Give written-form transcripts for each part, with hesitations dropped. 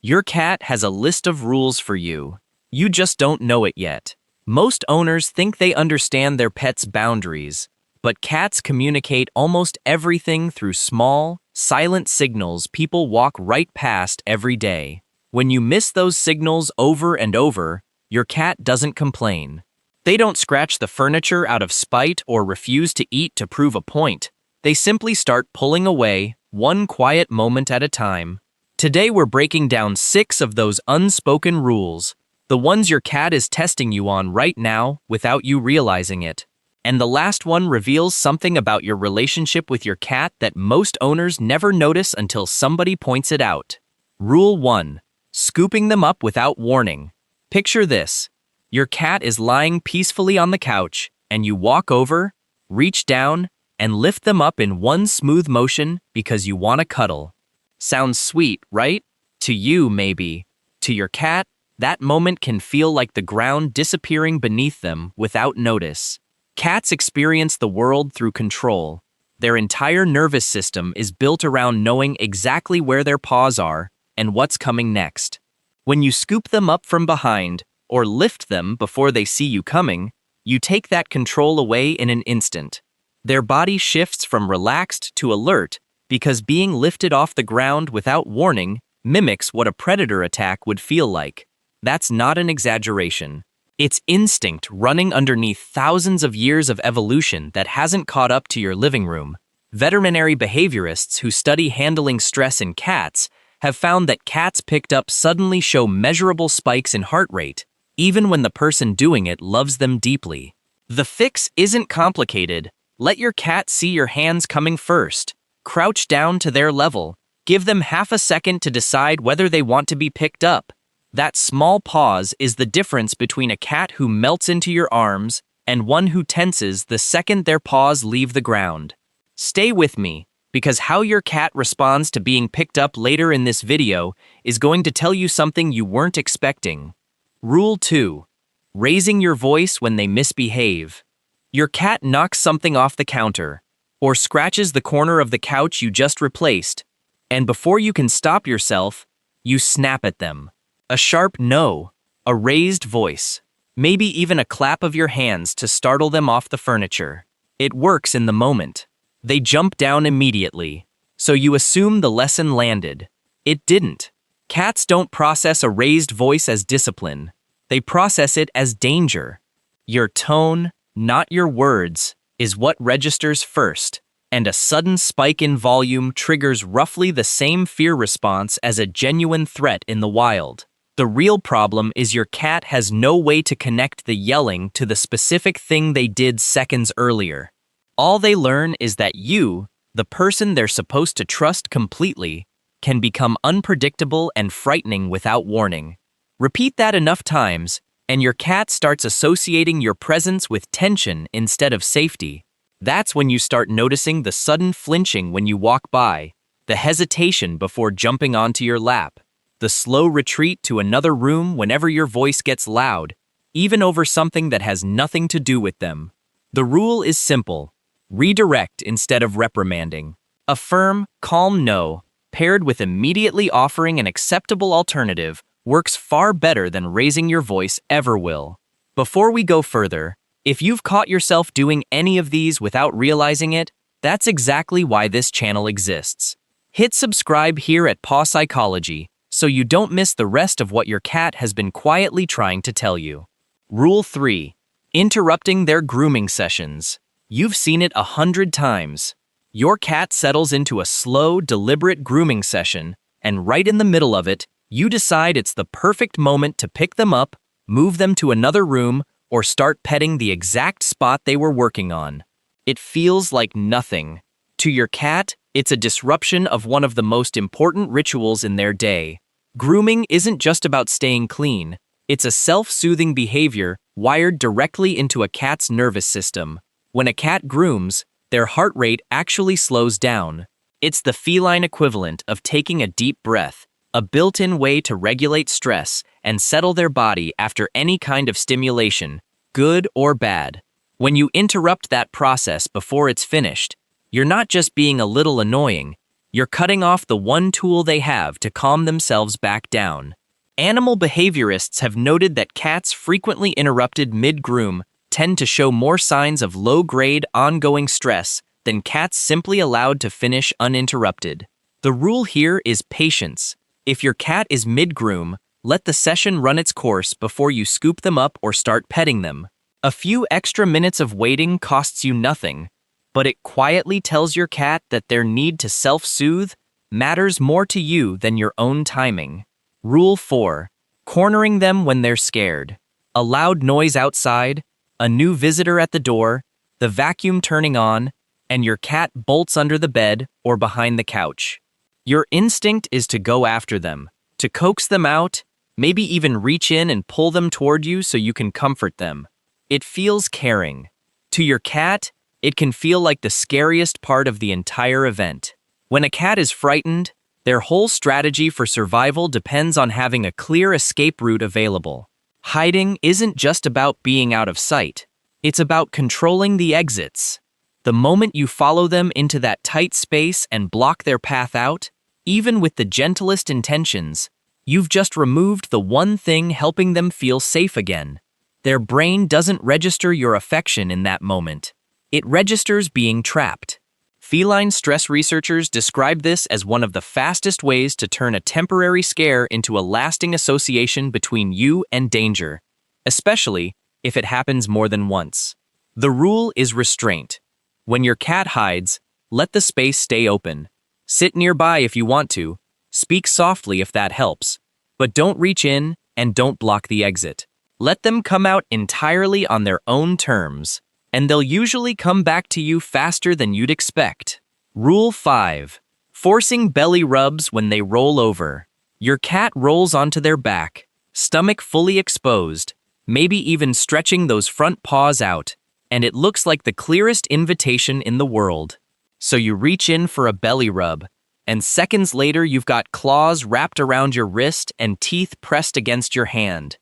Your cat has a list of rules for you. You just don't know it yet. Most owners think they understand their pet's boundaries, but cats communicate almost everything through small, silent signals people walk right past every day. When you miss those signals over and over, your cat doesn't complain. They don't scratch the furniture out of spite or refuse to eat to prove a point. They simply start pulling away, one quiet moment at a time. Today we're breaking down 6 of those unspoken rules, the ones your cat is testing you on right now without you realizing it. And the last one reveals something about your relationship with your cat that most owners never notice until somebody points it out. Rule 1. Scooping them up without warning. Picture this. Your cat is lying peacefully on the couch, and you walk over, reach down, and lift them up in one smooth motion because you want to cuddle. Sounds sweet, right? To you, maybe. To your cat, that moment can feel like the ground disappearing beneath them without notice. Cats experience the world through control. Their entire nervous system is built around knowing exactly where their paws are and what's coming next. When you scoop them up from behind, or lift them before they see you coming, you take that control away in an instant. Their body shifts from relaxed to alert because being lifted off the ground without warning mimics what a predator attack would feel like. That's not an exaggeration. It's instinct running underneath thousands of years of evolution that hasn't caught up to your living room. Veterinary behaviorists who study handling stress in cats have found that cats picked up suddenly show measurable spikes in heart rate, even when the person doing it loves them deeply. The fix isn't complicated. Let your cat see your hands coming first. Crouch down to their level. Give them half a second to decide whether they want to be picked up. That small pause is the difference between a cat who melts into your arms and one who tenses the second their paws leave the ground. Stay with me, because how your cat responds to being picked up later in this video is going to tell you something you weren't expecting. Rule 2. Raising your voice when they misbehave. Your cat knocks something off the counter, or scratches the corner of the couch you just replaced, and before you can stop yourself, you snap at them. A sharp no, a raised voice, maybe even a clap of your hands to startle them off the furniture. It works in the moment. They jump down immediately, so you assume the lesson landed. It didn't. Cats don't process a raised voice as discipline. They process it as danger. Your tone, not your words, is what registers first, and a sudden spike in volume triggers roughly the same fear response as a genuine threat in the wild. The real problem is your cat has no way to connect the yelling to the specific thing they did seconds earlier. All they learn is that you, the person they're supposed to trust completely, can become unpredictable and frightening without warning. Repeat that enough times, and your cat starts associating your presence with tension instead of safety. That's when you start noticing the sudden flinching when you walk by, the hesitation before jumping onto your lap, the slow retreat to another room whenever your voice gets loud, even over something that has nothing to do with them. The rule is simple. Redirect instead of reprimanding. A firm, calm no, paired with immediately offering an acceptable alternative, works far better than raising your voice ever will. Before we go further, if you've caught yourself doing any of these without realizing it, that's exactly why this channel exists. Hit subscribe here at Pawsychology so you don't miss the rest of what your cat has been quietly trying to tell you. Rule 3. Interrupting their grooming sessions. You've seen it 100 times. Your cat settles into a slow, deliberate grooming session, and right in the middle of it, you decide it's the perfect moment to pick them up, move them to another room, or start petting the exact spot they were working on. It feels like nothing. To your cat, it's a disruption of one of the most important rituals in their day. Grooming isn't just about staying clean. It's a self-soothing behavior wired directly into a cat's nervous system. When a cat grooms, their heart rate actually slows down. It's the feline equivalent of taking a deep breath, a built-in way to regulate stress and settle their body after any kind of stimulation, good or bad. When you interrupt that process before it's finished, you're not just being a little annoying, You're cutting off the one tool they have to calm themselves back down. Animal behaviorists have noted that cats frequently interrupted mid-groom tend to show more signs of low-grade, ongoing stress than cats simply allowed to finish uninterrupted. The rule here is patience. If your cat is mid-groom, let the session run its course before you scoop them up or start petting them. A few extra minutes of waiting costs you nothing, but it quietly tells your cat that their need to self-soothe matters more to you than your own timing. Rule 4. Cornering them when they're scared. A loud noise outside, a new visitor at the door, the vacuum turning on, and your cat bolts under the bed or behind the couch. Your instinct is to go after them, to coax them out, maybe even reach in and pull them toward you so you can comfort them. It feels caring. To your cat, it can feel like the scariest part of the entire event. When a cat is frightened, their whole strategy for survival depends on having a clear escape route available. Hiding isn't just about being out of sight. It's about controlling the exits. The moment you follow them into that tight space and block their path out, even with the gentlest intentions, you've just removed the one thing helping them feel safe again. Their brain doesn't register your affection in that moment. It registers being trapped. Feline stress researchers describe this as one of the fastest ways to turn a temporary scare into a lasting association between you and danger, especially if it happens more than once. The rule is restraint. When your cat hides, let the space stay open. Sit nearby if you want to, speak softly if that helps, but don't reach in and don't block the exit. Let them come out entirely on their own terms, and they'll usually come back to you faster than you'd expect. Rule 5. Forcing belly rubs when they roll over. Your cat rolls onto their back, stomach fully exposed, maybe even stretching those front paws out, and it looks like the clearest invitation in the world. So you reach in for a belly rub, and seconds later you've got claws wrapped around your wrist and teeth pressed against your hand.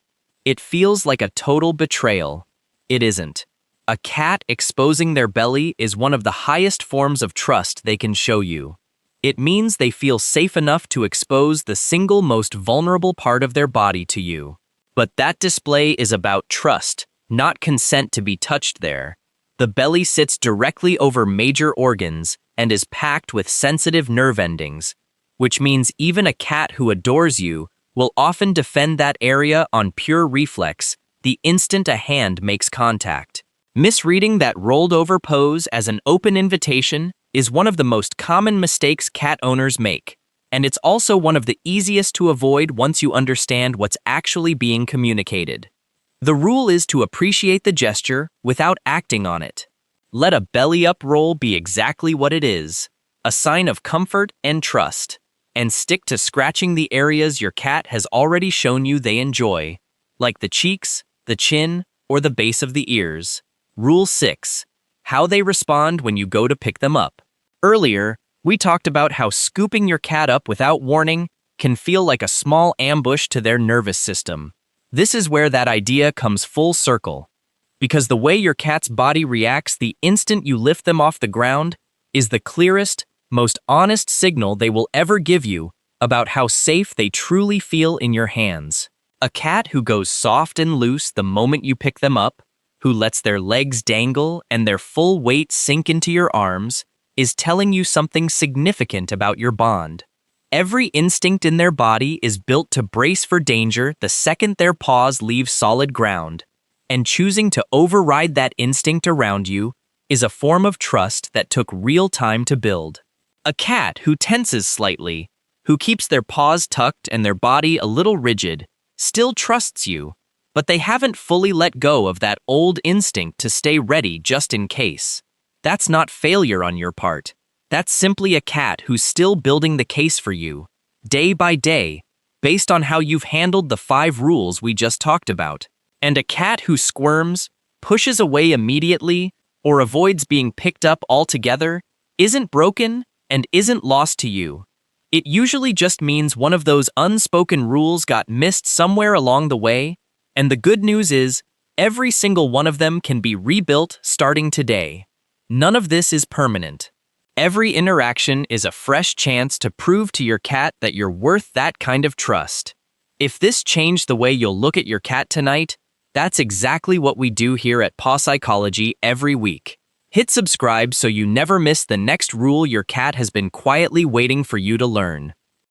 It feels like a total betrayal. It isn't. A cat exposing their belly is one of the highest forms of trust they can show you. It means they feel safe enough to expose the single most vulnerable part of their body to you. But that display is about trust, not consent to be touched there. The belly sits directly over major organs and is packed with sensitive nerve endings, which means even a cat who adores you will often defend that area on pure reflex the instant a hand makes contact. Misreading that rolled-over pose as an open invitation is one of the most common mistakes cat owners make, and it's also one of the easiest to avoid once you understand what's actually being communicated. The rule is to appreciate the gesture without acting on it. Let a belly-up roll be exactly what it is, a sign of comfort and trust, and stick to scratching the areas your cat has already shown you they enjoy, like the cheeks, the chin, or the base of the ears. Rule 6. How they respond when you go to pick them up. Earlier, we talked about how scooping your cat up without warning can feel like a small ambush to their nervous system. This is where that idea comes full circle, because the way your cat's body reacts the instant you lift them off the ground is the clearest, most honest signal they will ever give you about how safe they truly feel in your hands. A cat who goes soft and loose the moment you pick them up, who lets their legs dangle and their full weight sink into your arms, is telling you something significant about your bond. Every instinct in their body is built to brace for danger the second their paws leave solid ground, and choosing to override that instinct around you is a form of trust that took real time to build. A cat who tenses slightly, who keeps their paws tucked and their body a little rigid, still trusts you, but they haven't fully let go of that old instinct to stay ready just in case. That's not failure on your part. That's simply a cat who's still building the case for you, day by day, based on how you've handled the 5 rules we just talked about. And a cat who squirms, pushes away immediately, or avoids being picked up altogether isn't broken and isn't lost to you. It usually just means one of those unspoken rules got missed somewhere along the way, and the good news is, every single one of them can be rebuilt starting today. None of this is permanent. Every interaction is a fresh chance to prove to your cat that you're worth that kind of trust. If this changed the way you'll look at your cat tonight, that's exactly what we do here at Pawsychology every week. Hit subscribe so you never miss the next rule your cat has been quietly waiting for you to learn.